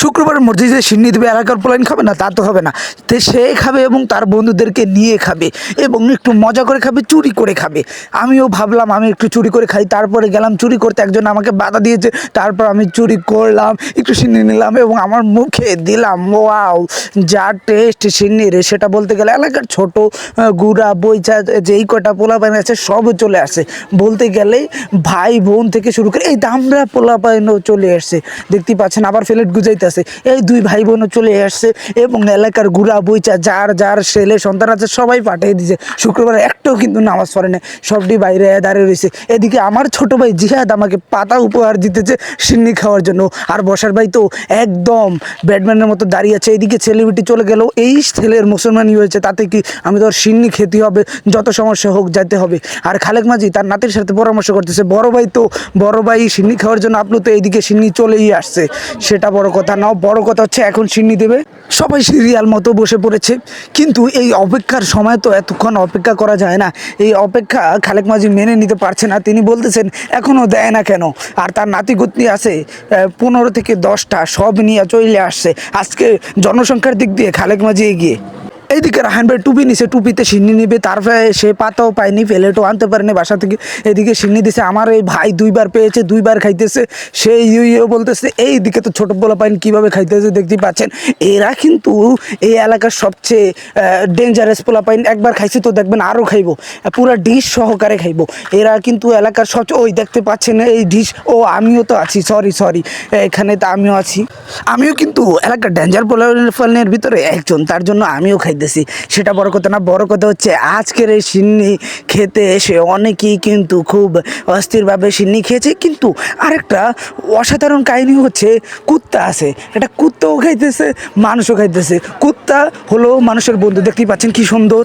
শুক্রবারের মসজিদে সিন্নি দেবে, এলাকার পোলাইন খাবে না তা তো হবে না। তো সে খাবে এবং তার বন্ধুদেরকে নিয়ে খাবে এবং একটু মজা করে খাবে, চুরি করে খাবে। আমিও ভাবলাম আমি একটু চুরি করে খাই, তারপরে গেলাম চুরি করতে, একজন আমাকে বাধা দিয়েছে, তারপর আমি চুরি করলাম, একটু সিন্নি নিলাম এবং আমার মুখে দিলাম। ওয়াও, যা টেস্ট সিন্নির, সেটা বলতে গেলে এলাকার ছোট গুড়া বইচা যেই কটা পোলাপাইন আছে সব চলে আসে। বলতে গেলে ভাই বোন থেকে শুরু করে এই দামরা পোলাপাইনও চলে আসছে, দেখতে পাচ্ছেন। আবার ফ্লেট গুজাইতেছে, এই দুই ভাই বোনও চলে আসছে এবং এলাকার গুড়া বইচা যার যার ছেলে সন্তান আছে সবাই পাঠিয়ে দিয়েছে। শুক্রবার একটাও কিন্তু নামাজ পড়ে না, সবটি বাইরে দাঁড়িয়ে রয়েছে। এদিকে আমার ছোট ভাই জিহাদ আমাকে পাতা উপহার দিতেছে সিন্নি খাওয়ার জন্য, আর বসার ভাই তো একদম ব্যাটম্যানের মতো দাঁড়িয়ে আছে। এইদিকে সেলিব্রিটি চলে গেল, এই ছেলের মুসলমানই হয়েছে, তাতে কি আমি তো সিন্নি খেতে হবে, যত সমস্যা হোক যেতে হবে। আর খালেক মাঝি তার নাতির সাথে পরামর্শ করতেছে, বড় ভাই সিন্নি খাওয়ার জন্য, আপনি তো এইদিকে সিন্নি চলেই আসছে। সেটা বড় কথা নাও, বড় কথা হচ্ছে এখন সিন্নি দেবে, সবাই সিরিয়াল মতো বসে পড়েছে। কিন্তু এই অপেক্ষার সময় তো এতক্ষণ অপেক্ষা করা যায় না, এই অপেক্ষা খালেক মাঝি মেনে নিতে পারছে না। তিনি বলতেছেন এখনও দেয় না কেন, আর তার নাতি গুতনি আছে 15 থেকে 10টা, সব নিয়ে চলে আসছে। আজকে জনসংখ্যার দিক দিয়ে খালেক মাঝি এগিয়ে। এইদিকে রাহান ভাই টুপি নিছে, টুপিতে সিন্নি নিবে, তারপরে সে পাতাও পায়নি, প্লেটও আনতে পারেনি বাসা থেকে। এদিকে সিন্নি দিছে, আমার এই ভাই 2বার পেয়েছে, 2বার খাইতেছে, সে ইউ বলতেছে। এইদিকে তো ছোটো পোলা পাইন কীভাবে খাইতেছে দেখতেই পাচ্ছেন। এরা কিন্তু এই এলাকার সবচেয়ে ডেঞ্জারাস পোলা পাইন, একবার খাইছে তো দেখবেন আরও খাইবো, পুরো ডিশ সহকারে খাইবো। এরা কিন্তু এলাকার সবচেয়ে, ওই দেখতে পাচ্ছেন এই ডিশ, ও আমিও তো আছি, সরি এখানে তো আমিও আছি, আমিও কিন্তু এলাকার ডেঞ্জার পোলাপাইনের ভিতরে একজন, তার জন্য আমিও খাই। সেটা বড় কথা না, বড় কথা হচ্ছে আজকের এই সিন্নি খেতে এসে অনেকেই কিন্তু খুব অস্থিরভাবে সিন্নি খেয়েছে। কিন্তু আরেকটা অসাধারণ কাহিনী হচ্ছে, কুত্তা আছে, এটা কুত্তাও খাইতেছে মানুষও খাইতেছে। কুত্তা হলো মানুষের বন্ধু, দেখতেই পাচ্ছেন কি সুন্দর।